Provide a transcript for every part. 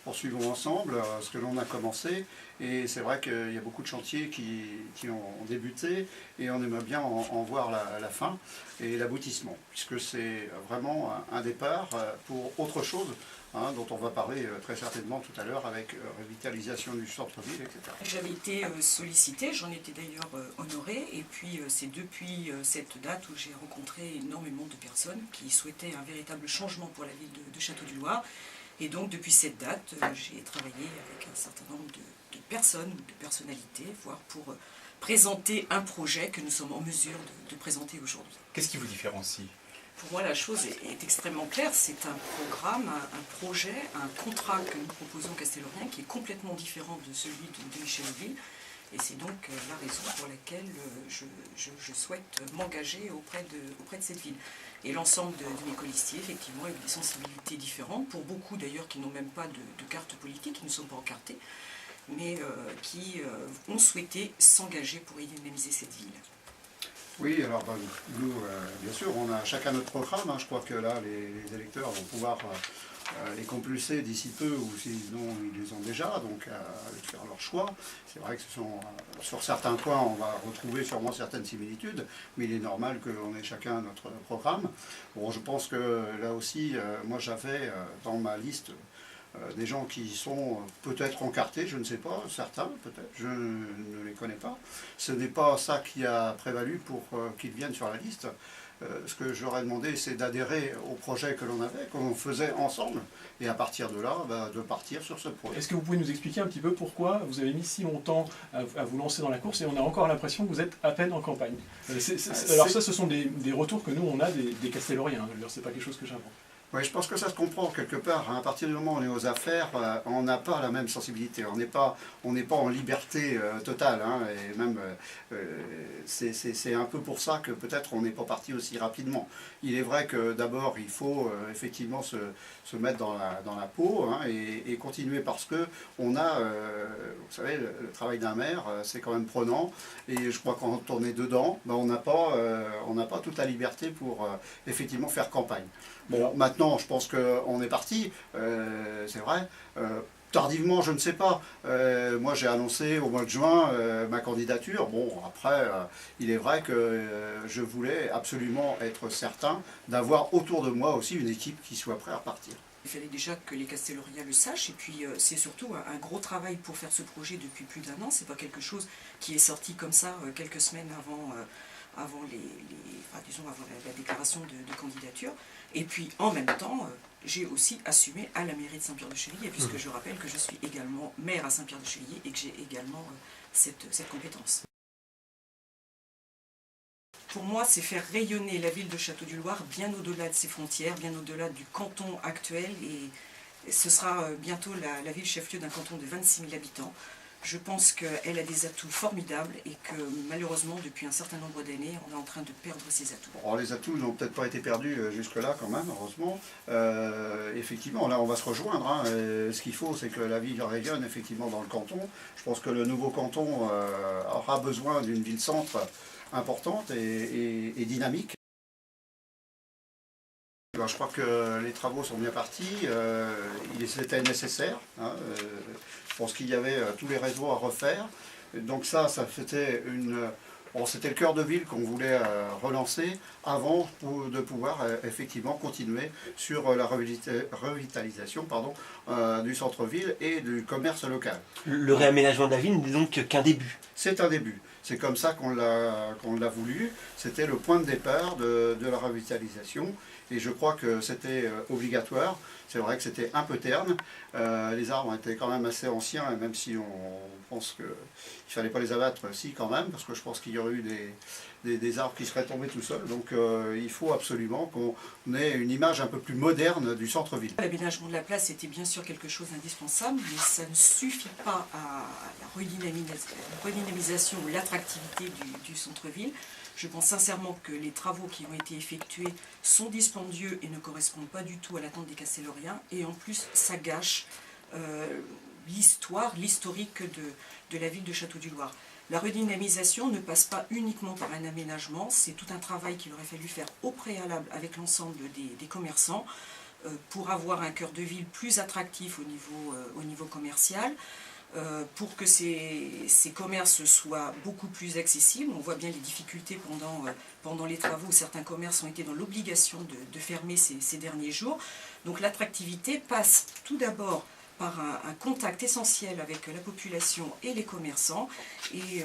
poursuivons ensemble ce que l'on a commencé. Et c'est vrai qu'il y a beaucoup de chantiers qui ont débuté et on aimerait bien en voir la fin et l'aboutissement, puisque c'est vraiment un départ pour autre chose, hein, dont on va parler très certainement tout à l'heure avec revitalisation du centre-ville, etc. J'avais été sollicitée, j'en étais d'ailleurs honorée, et puis c'est depuis cette date où j'ai rencontré énormément de personnes qui souhaitaient un véritable changement pour la ville de Château-du-Loir. Et donc depuis cette date, j'ai travaillé avec un certain nombre de personnes ou de personnalités, voire pour présenter un projet que nous sommes en mesure de présenter aujourd'hui. Qu'est-ce qui vous différencie? Pour moi, la chose est extrêmement claire. C'est un programme, un projet, un contrat que nous proposons à Castelorien qui est complètement différent de celui de Michel-Auville. Et c'est donc la raison pour laquelle je souhaite m'engager auprès de cette ville. Et l'ensemble de mes colistiers, effectivement, avec des sensibilités différentes, pour beaucoup d'ailleurs qui n'ont même pas de carte politique, qui ne sont pas encartés, mais qui ont souhaité s'engager pour dynamiser cette ville. Oui, alors nous, bien sûr, on a chacun notre programme. Hein. Je crois que là, les électeurs vont pouvoir les compulser d'ici peu, ou sinon ils les ont déjà, donc à faire leur choix. C'est vrai que sur certains points, on va retrouver sûrement certaines similitudes, mais il est normal qu'on ait chacun notre programme. Bon, je pense que là aussi, moi j'avais dans ma liste des gens qui sont peut-être encartés, je ne sais pas, certains peut-être, je ne les connais pas. Ce n'est pas ça qui a prévalu pour qu'ils viennent sur la liste. Ce que j'aurais demandé, c'est d'adhérer au projet que l'on avait, qu'on faisait ensemble, et à partir de là, de partir sur ce projet. Est-ce que vous pouvez nous expliquer un petit peu pourquoi vous avez mis si longtemps à vous lancer dans la course et on a encore l'impression que vous êtes à peine en campagne? Alors ça, ce sont des retours que nous, on a des Casteloriens, c'est pas quelque chose que j'invente. Oui, je pense que ça se comprend quelque part. Hein. À partir du moment où on est aux affaires, on n'a pas la même sensibilité. On n'est pas en liberté totale. Hein, et même, c'est un peu pour ça que peut-être on n'est pas parti aussi rapidement. Il est vrai que d'abord, il faut effectivement se mettre dans la peau, hein, et continuer parce que on a, vous savez, le travail d'un maire, c'est quand même prenant. Et je crois que quand on est dedans, on n'a pas toute la liberté pour effectivement faire campagne. Bon, maintenant, je pense qu'on est parti, c'est vrai. Tardivement, je ne sais pas. Moi, j'ai annoncé au mois de juin ma candidature. Bon, après, il est vrai que je voulais absolument être certain d'avoir autour de moi aussi une équipe qui soit prête à repartir. Il fallait déjà que les Casteloriens le sachent, et puis c'est surtout un gros travail pour faire ce projet depuis plus d'1 an. C'est pas quelque chose qui est sorti comme ça quelques semaines avant la déclaration de candidature. Et puis en même temps, j'ai aussi assumé à la mairie de Saint-Pierre-de-Chevilliers, puisque je rappelle que je suis également maire à Saint-Pierre-de-Chevilliers et que j'ai également cette compétence. Pour moi, c'est faire rayonner la ville de Château-du-Loir bien au-delà de ses frontières, bien au-delà du canton actuel. Et ce sera bientôt la ville chef-lieu d'un canton de 26 000 habitants. Je pense qu'elle a des atouts formidables et que malheureusement, depuis un certain nombre d'années, on est en train de perdre ces atouts. Alors, les atouts n'ont peut-être pas été perdus jusque-là quand même, heureusement. Effectivement, là on va se rejoindre. Hein. Ce qu'il faut, c'est que la ville rayonne effectivement dans le canton. Je pense que le nouveau canton aura besoin d'une ville-centre importante et dynamique. Je crois que les travaux sont bien partis, c'était nécessaire. Hein, je pense qu'il y avait tous les réseaux à refaire. Donc ça c'était c'était le cœur de ville qu'on voulait relancer avant de pouvoir effectivement continuer sur la revitalisation du centre-ville et du commerce local. Le réaménagement de la ville n'est donc qu'un début. C'est un début. C'est comme ça qu'on l'a voulu. C'était le point de départ de la revitalisation. Et je crois que c'était obligatoire. C'est vrai que c'était un peu terne. Les arbres étaient quand même assez anciens, et même si on pense qu'il ne fallait pas les abattre, si quand même, parce que je pense qu'il y aurait eu des arbres qui seraient tombés tout seuls. Donc il faut absolument qu'on ait une image un peu plus moderne du centre-ville. L'aménagement de la place était bien sûr quelque chose d'indispensable, mais ça ne suffit pas à la redynamisation ou l'attractivité du centre-ville. Je pense sincèrement que les travaux qui ont été effectués sont dispendieux et ne correspondent pas du tout à l'attente des Casteloriens. Et en plus, ça gâche l'historique de la ville de Château-du-Loir. La redynamisation ne passe pas uniquement par un aménagement, c'est tout un travail qu'il aurait fallu faire au préalable avec l'ensemble des commerçants, pour avoir un cœur de ville plus attractif au niveau commercial, pour que ces commerces soient beaucoup plus accessibles. On voit bien les difficultés pendant les travaux, où certains commerces ont été dans l'obligation de fermer ces derniers jours. Donc l'attractivité passe tout d'abord par un contact essentiel avec la population et les commerçants, et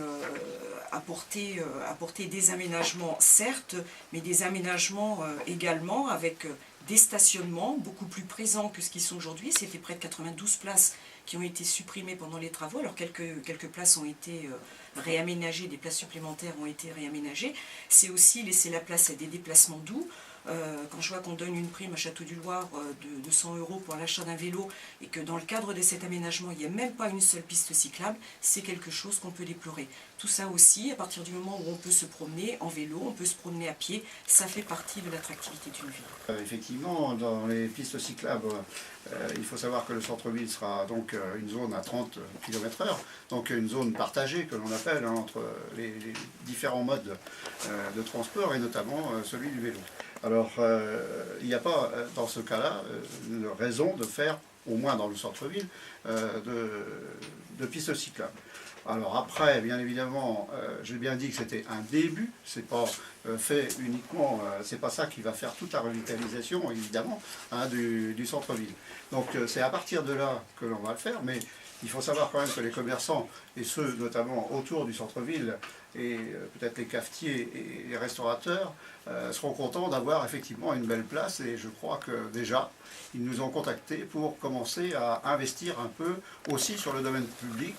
apporter des aménagements, certes, mais des aménagements également avec des stationnements beaucoup plus présents que ce qu'ils sont aujourd'hui. C'était près de 92 places qui ont été supprimées pendant les travaux. Alors quelques places ont été réaménagées, des places supplémentaires ont été réaménagées. C'est aussi laisser la place à des déplacements doux. Quand je vois qu'on donne une prime à Château-du-Loir de 100 € pour l'achat d'un vélo, et que dans le cadre de cet aménagement, il n'y a même pas une seule piste cyclable, c'est quelque chose qu'on peut déplorer. Tout ça aussi, à partir du moment où on peut se promener en vélo, on peut se promener à pied, ça fait partie de l'attractivité d'une ville. Effectivement, dans les pistes cyclables, il faut savoir que le centre-ville sera donc une zone à 30 km/h, donc une zone partagée que l'on appelle entre les différents modes de transport, et notamment celui du vélo. Alors, il n'y a pas, dans ce cas-là, une raison de faire, au moins dans le centre-ville, de pistes cyclables. Alors après, bien évidemment, j'ai bien dit que c'était un début, c'est pas fait uniquement, c'est pas ça qui va faire toute la revitalisation, évidemment, hein, du centre-ville. Donc c'est à partir de là que l'on va le faire, mais il faut savoir quand même que les commerçants, et ceux notamment autour du centre-ville, et peut-être les cafetiers et les restaurateurs, seront contents d'avoir effectivement une belle place, et je crois que déjà, ils nous ont contactés pour commencer à investir un peu aussi sur le domaine public,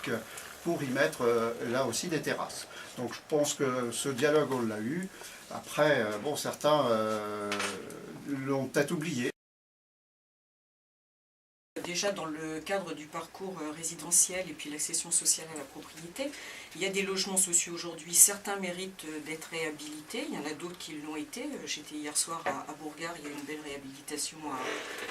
pour y mettre là aussi des terrasses. Donc je pense que ce dialogue, on l'a eu. Après, bon, certains l'ont peut-être oublié. Déjà dans le cadre du parcours résidentiel et puis l'accession sociale à la propriété, il y a des logements sociaux aujourd'hui, certains méritent d'être réhabilités, il y en a d'autres qui l'ont été. J'étais hier soir à Bourgard, il y a une belle réhabilitation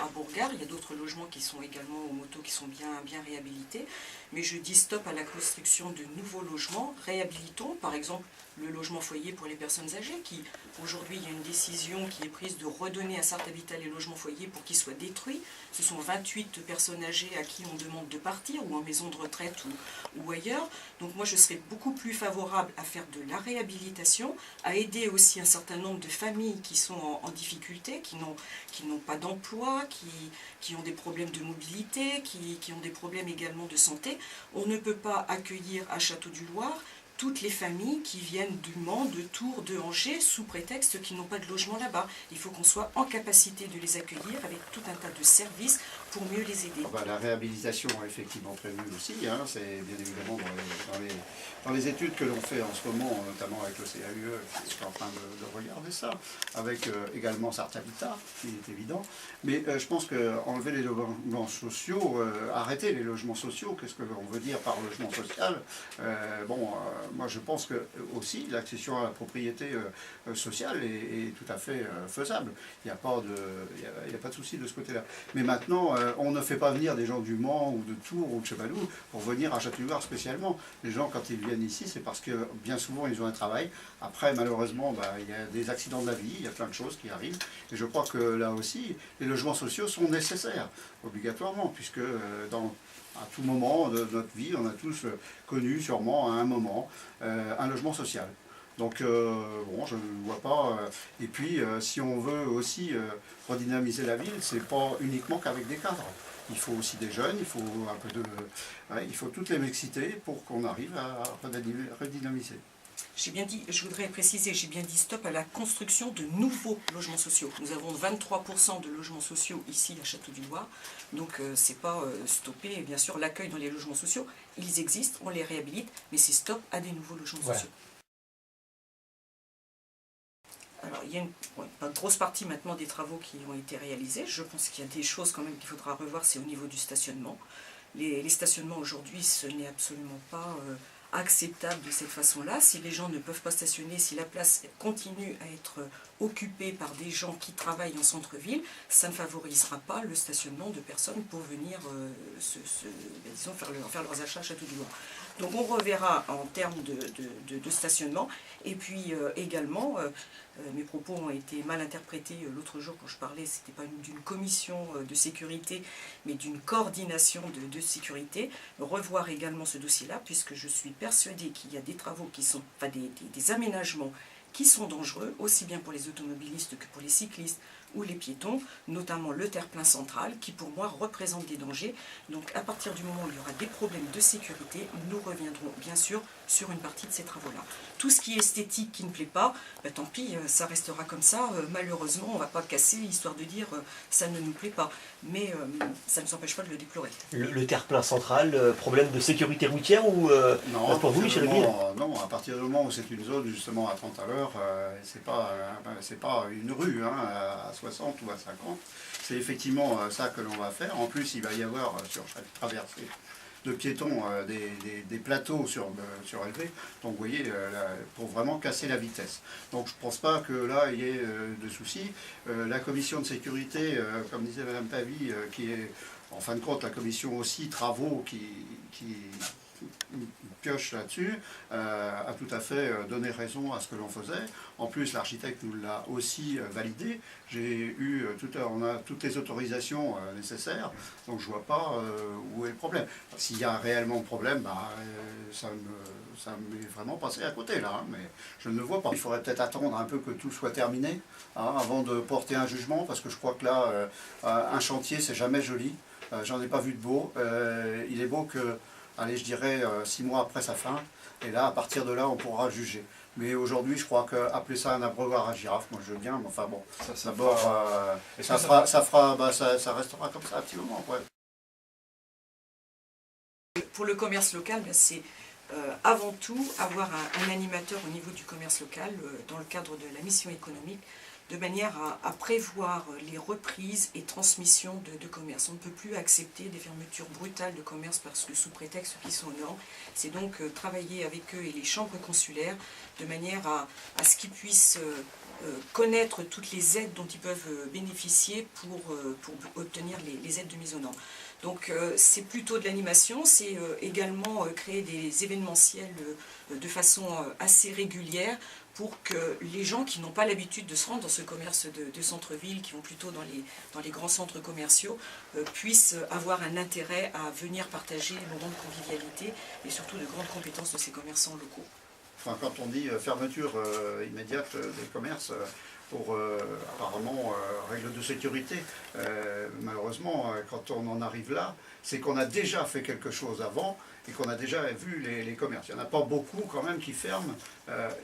à Bourgard, il y a d'autres logements qui sont également aux motos qui sont bien réhabilités, mais je dis stop à la construction de nouveaux logements, réhabilitons par exemple le logement foyer pour les personnes âgées, qui aujourd'hui il y a une décision qui est prise de redonner à Sarthe Habitat les logements foyers pour qu'ils soient détruits. Ce sont 28 personnes âgées à qui on demande de partir, ou en maison de retraite ou ailleurs. Donc moi je serais beaucoup plus favorable à faire de la réhabilitation, à aider aussi un certain nombre de familles qui sont en difficulté, qui n'ont pas d'emploi, qui ont des problèmes de mobilité, qui ont des problèmes également de santé. On ne peut pas accueillir à Château-du-Loir toutes les familles qui viennent du Mans, de Tours, de Angers, sous prétexte qu'ils n'ont pas de logement là-bas. Il faut qu'on soit en capacité de les accueillir avec tout un tas de services pour mieux les aider. La réhabilitation est effectivement prévue aussi, hein, c'est bien évidemment dans les études que l'on fait en ce moment, notamment avec le CAUE qui est en train de regarder ça, avec également Sarthe Habitat, qui est évident. Mais je pense qu'enlever les logements sociaux, arrêter les logements sociaux, qu'est-ce que l'on veut dire par logement social? Moi je pense que aussi l'accession à la propriété sociale est tout à fait faisable. Il n'y a pas de souci de ce côté-là. Mais maintenant, on ne fait pas venir des gens du Mans ou de Tours ou de Chevalou pour venir à Château-du-Loir spécialement. Les gens, quand ils viennent ici, c'est parce que bien souvent ils ont un travail. Après, malheureusement, il y a des accidents de la vie, il y a plein de choses qui arrivent. Et je crois que là aussi, les logements sociaux sont nécessaires, obligatoirement, puisque à tout moment de notre vie, on a tous connu sûrement à un moment un logement social. Donc je ne vois pas. Et puis si on veut aussi redynamiser la ville, c'est pas uniquement qu'avec des cadres. Il faut aussi des jeunes, il faut un peu il faut toutes les mixités pour qu'on arrive à redynamiser. J'ai bien dit, je voudrais préciser, j'ai bien dit stop à la construction de nouveaux logements sociaux. Nous avons 23% de logements sociaux ici à Château-du-Loir, donc c'est pas stopper, bien sûr, l'accueil dans les logements sociaux. Ils existent, on les réhabilite, mais c'est stop à des nouveaux logements sociaux. Alors, il y a une grosse partie maintenant des travaux qui ont été réalisés. Je pense qu'il y a des choses quand même qu'il faudra revoir, c'est au niveau du stationnement. Les stationnements aujourd'hui, ce n'est absolument pas acceptable de cette façon-là. Si les gens ne peuvent pas stationner, si la place continue à être occupé par des gens qui travaillent en centre-ville, ça ne favorisera pas le stationnement de personnes pour venir disons, faire leurs achats à Château-du-Loir. Donc on reverra en termes de stationnement. Et puis également, mes propos ont été mal interprétés l'autre jour quand je parlais, ce n'était pas d'une commission de sécurité, mais d'une coordination de sécurité. Revoir également ce dossier-là, puisque je suis persuadée qu'il y a des travaux qui sont, enfin des aménagements qui sont dangereux, aussi bien pour les automobilistes que pour les cyclistes ou les piétons, notamment le terre-plein central, qui pour moi représente des dangers. Donc à partir du moment où il y aura des problèmes de sécurité, nous reviendrons bien sûr sur une partie de ces travaux-là. Tout ce qui est esthétique qui ne plaît pas, ben, tant pis, ça restera comme ça. Malheureusement, on ne va pas casser, histoire de dire ça ne nous plaît pas. Mais ça ne nous empêche pas de le déplorer. Le terre-plein central, problème de sécurité routière ou non, pour vous, Michel Leville? Non, à partir du moment où c'est une zone justement à 30 à l'heure, c'est pas une rue hein, à 60 ou à 50. C'est effectivement ça que l'on va faire. En plus, il va y avoir sur chaque traversée de piétons des plateaux surélevés. Donc vous voyez, pour vraiment casser la vitesse. Donc je ne pense pas que là il y ait de soucis. La commission de sécurité, comme disait Madame Pavie, qui est en fin de compte la commission aussi travaux qui pioche là-dessus, a tout à fait donné raison à ce que l'on faisait. En plus, l'architecte nous l'a aussi validé. J'ai eu on a toutes les autorisations nécessaires, donc je ne vois pas où est le problème. S'il y a réellement un problème, bah, ça m'est vraiment passé à côté là, hein, mais je ne le vois pas. Il faudrait peut-être attendre un peu que tout soit terminé hein, avant de porter un jugement, parce que je crois que là, un chantier, c'est jamais joli. J'en ai pas vu de beau. Il est beau que allez, je dirais 6 mois après sa fin, et là, à partir de là, on pourra juger. Mais aujourd'hui, je crois qu'appeler ça un abreuvoir à girafe, moi je veux bien, mais enfin bon, d'abord, ça restera comme ça un petit moment. Ouais. Pour le commerce local, ben, c'est avant tout avoir un animateur au niveau du commerce local, dans le cadre de la mission économique, de manière à prévoir les reprises et transmissions de commerce. On ne peut plus accepter des fermetures brutales de commerce parce que sous prétexte qu'ils sont aux normes. C'est donc travailler avec eux et les chambres consulaires de manière à ce qu'ils puissent connaître toutes les aides dont ils peuvent bénéficier pour obtenir les aides de mise aux normes. Donc c'est plutôt de l'animation, c'est également créer des événementiels de façon assez régulière pour que les gens qui n'ont pas l'habitude de se rendre dans ce commerce de centre-ville, qui vont plutôt dans les grands centres commerciaux, puissent avoir un intérêt à venir partager le moment de convivialité et surtout de grandes compétences de ces commerçants locaux. Enfin, quand on dit fermeture immédiate des commerces, pour apparemment règles de sécurité, malheureusement, quand on en arrive là, c'est qu'on a déjà fait quelque chose avant et qu'on a déjà vu les commerces. Il n'y en a pas beaucoup quand même qui ferment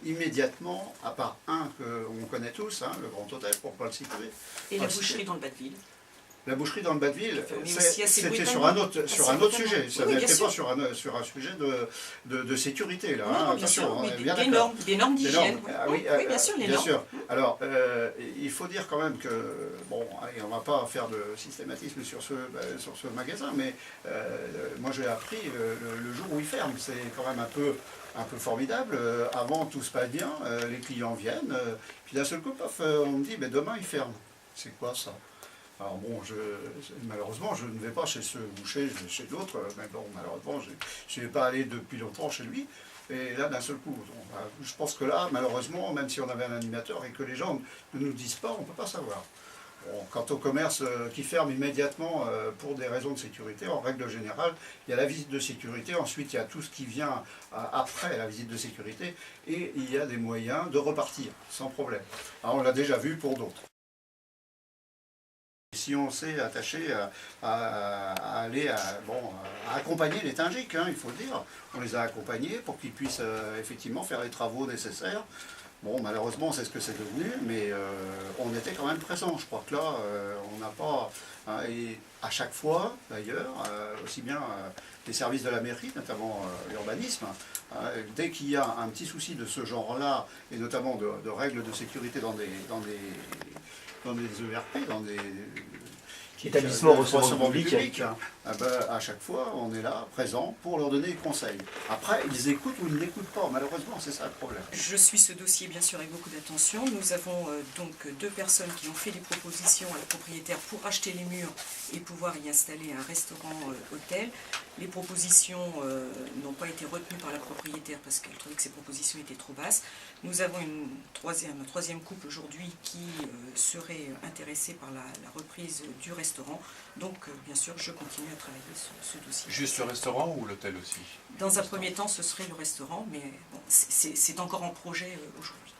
immédiatement, à part un qu'on connaît tous, hein, le Grand Hôtel, pour ne pas le citer. Et la boucherie dans le Bas-de-Ville. La boucherie dans le Bas-de-Ville, c'était sur un autre sujet, ça n'était pas sur un sujet de sécurité. Là, hein. Attention, des normes d'hygiène. Oui, bien sûr, les bien normes. sûr. Alors, il faut dire quand même que, bon, allez, on ne va pas faire de systématisme sur ce magasin, mais moi j'ai appris le jour où il ferme, c'est quand même un peu formidable. Avant, tout se passe bien, les clients viennent, puis d'un seul coup, paf, on me dit, mais demain il ferme. C'est quoi ça ? Alors bon, malheureusement, je ne vais pas chez ce boucher, je vais chez d'autres, mais bon, malheureusement, je n'ai pas allé depuis longtemps chez lui, et là, d'un seul coup, je pense que là, malheureusement, même si on avait un animateur et que les gens ne nous disent pas, on ne peut pas savoir. Bon, quant au commerce qui ferme immédiatement pour des raisons de sécurité, en règle générale, il y a la visite de sécurité, ensuite il y a tout ce qui vient après la visite de sécurité, et il y a des moyens de repartir, sans problème. Alors, on l'a déjà vu pour d'autres. Si on s'est attaché à aller à accompagner les Tingiques, hein, il faut le dire, on les a accompagnés pour qu'ils puissent effectivement faire les travaux nécessaires. Bon, malheureusement, c'est ce que c'est devenu, mais on était quand même présents. Je crois que là, on n'a pas... Hein, et à chaque fois, d'ailleurs, aussi bien les services de la mairie, notamment l'urbanisme, dès qu'il y a un petit souci de ce genre-là, et notamment de règles de sécurité dans des ERP, Établissement le recevant du public. hein. Ah ben, à chaque fois, on est là, présent, pour leur donner des conseils. Après, ils écoutent ou ils n'écoutent pas. Malheureusement, c'est ça le problème. Je suis ce dossier bien sûr avec beaucoup d'attention. Nous avons donc 2 personnes qui ont fait des propositions à la propriétaire pour acheter les murs et pouvoir y installer un restaurant-hôtel. Les propositions n'ont pas été retenues par la propriétaire parce qu'elle trouvait que ces propositions étaient trop basses. Nous avons un troisième couple aujourd'hui qui serait intéressé par la reprise du restaurant. Donc bien sûr, je continue à travailler sur ce dossier. Juste le restaurant ou l'hôtel aussi? Dans un premier temps, ce serait le restaurant, mais bon, c'est encore en projet aujourd'hui.